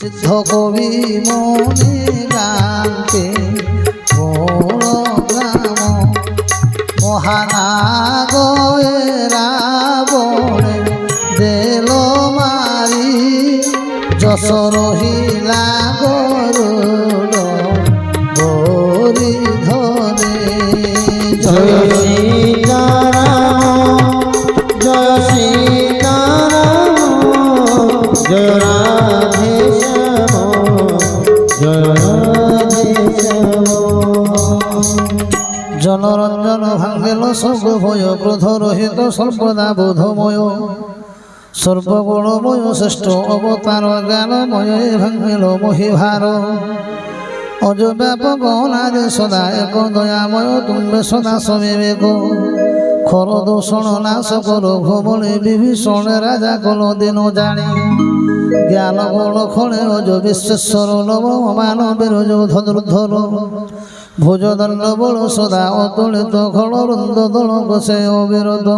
সিদ্ধ কবি মনে গানতে গ্রাম মহানাগয়ে রাবণে দেল মারি যশ রহিলা গরুড বরি ধরে জয় সীতারাম জয় সীতারাম জয় রাধে শ্যাম জয় রাধে শ্যাম। জনরঞ্জন ভাঙ্গেল সর্ব ভয় ক্রোধ রহিত সর্বদা বোধময় সর্বগুণময় শ্রেষ্ঠ অবতার জ্ঞানময় ভাঙ্গেল মহিভার অজ ব্যাপক অনাদি সদা এক দয়াময় তুম্বে সদা সবিবেক খর দূষণ নাশ কর ঘুমণি বিভীষণ রাজা কল দিন জানি জ্ঞান গুণ খণে অজ বিশ্বেশ্বর নব মানবের ধনুর্ধর ভুজদণ্ড বল সদা অতুলিত খড় রুন্দ দল বসে অবিরত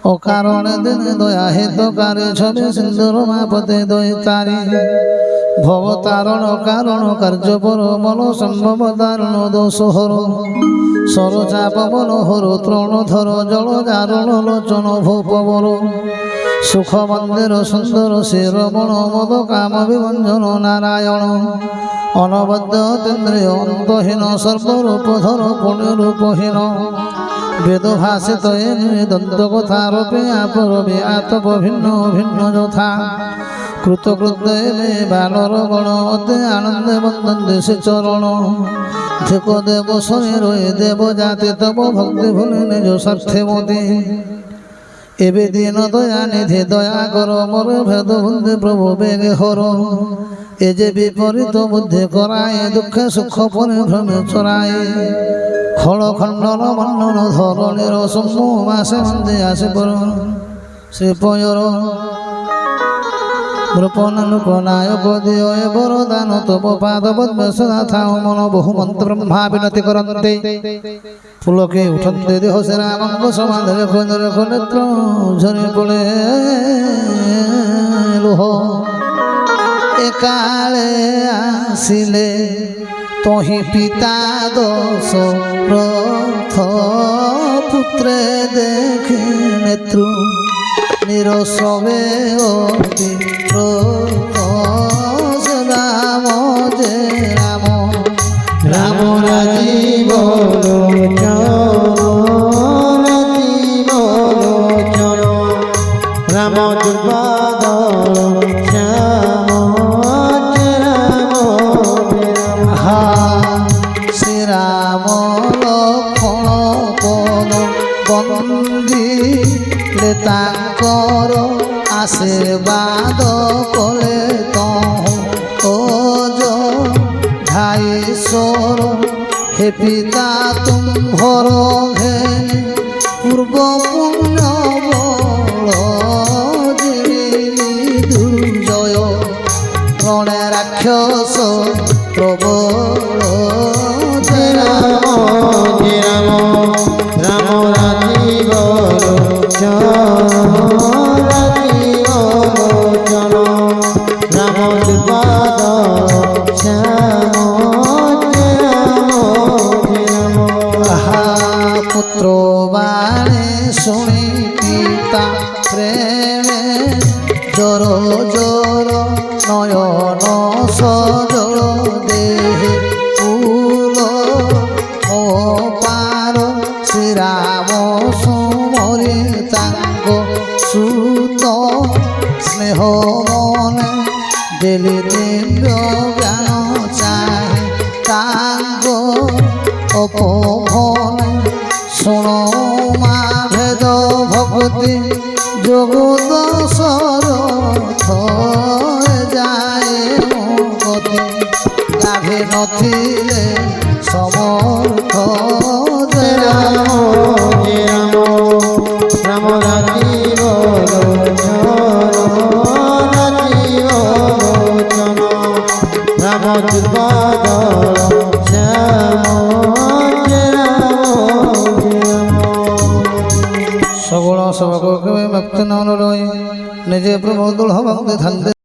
অকারণে দিনে দয়া হিতকারী ছবি সিন্ধুর মাপতে দৈতারী ভবতারণ কারণ কার্যপর মন সম্ভব দারুণ দোষহর সরচাপ মনোহর তৃণধর জল জারণ লোচন ভূপবর সুখ মন্দির সুন্দর শিরমণ মদ কাম বিভঞ্জন নারায়ণ অনবদ্য তেন্দ্রিয় অন্তহীন সর্বরূপধর পুণ্যরূপহীন বেদ ভাষিত দন্ত কথা রূপে আপরবে আতপ ভিন্ন ভিন্ন যথা কৃতকৃত এলে বানর গণ অতে আনন্দে বন্দন্দে সে চরণ ধিক দেব শনি রয়ে দেব জাতি তব ভক্তি ভুলে নিজ স্বার্থে মতি এবে দিন দয়া নিধি দয়া কর মর ভেদ বুদ্ধি প্রভু বেগে হর এ যে বিপরীত বুদ্ধি করায় দুঃখে সুখ পরে ভ্রমে চড়ায় খড় খণ্ডন মন্ডন ধরণীর সম্মু মাসে মন্দে আসে পর সে পয়র নৃপনায়ক দিয় বরদান তব পাদ পদ্মে সদা থাও মন বহু মন্ত্র ব্রহ্মা বিনতি করন্তে পুলকে উঠন্তে দেহ সে রামঙ্গ সমাধ রেখ রেখ নেত্র ঝরে পড়ে লোহ একালে আসিলে তহি পিতা দশরথ পুত্রে দেখে নেত্র নিরসবে অতি রাম যে রাম রাম রাজীব লোচন রাজীব লোচন রাম দুর্বাদল শ্যাম রাম হা শ্রীরাম লক্ষ্মণ পদ বন্দিলে তাঙ্কর আশীর্বাদ কলে তহু ধাইশ্বর হে পিতা তুম্ভর ঘেনি পূর্ব পুণ্য বল দুর্জয় রণে রাক্ষস প্রবল রাম রাম রাম রাজীব লোচন রাজীব লোচন রাম দুর্বাদল শ্যাম পুত্র বাণী শুনি পিতা প্রেমে জোর জোর নয়ন সজল দেহে ফুল ও পার শ্রীরাম সুমরি তাঙ্গ সুত স্নেহ মনে দেলি দিব্য জ্ঞান চাহে তাঙ্গ অপভনে শুণ মা ভেদ ভক্তি যোগ দশরথ যায় গতি গাভে নথিলে সমর্থ রাম রাম রাম রাজীব লোচন রাজীব লোচন রাম দুর্বাদল শ্যাম সগুণ সবক ভক্তি নয় নিজে প্রভু দুর্লভ ভক্তি থাকতে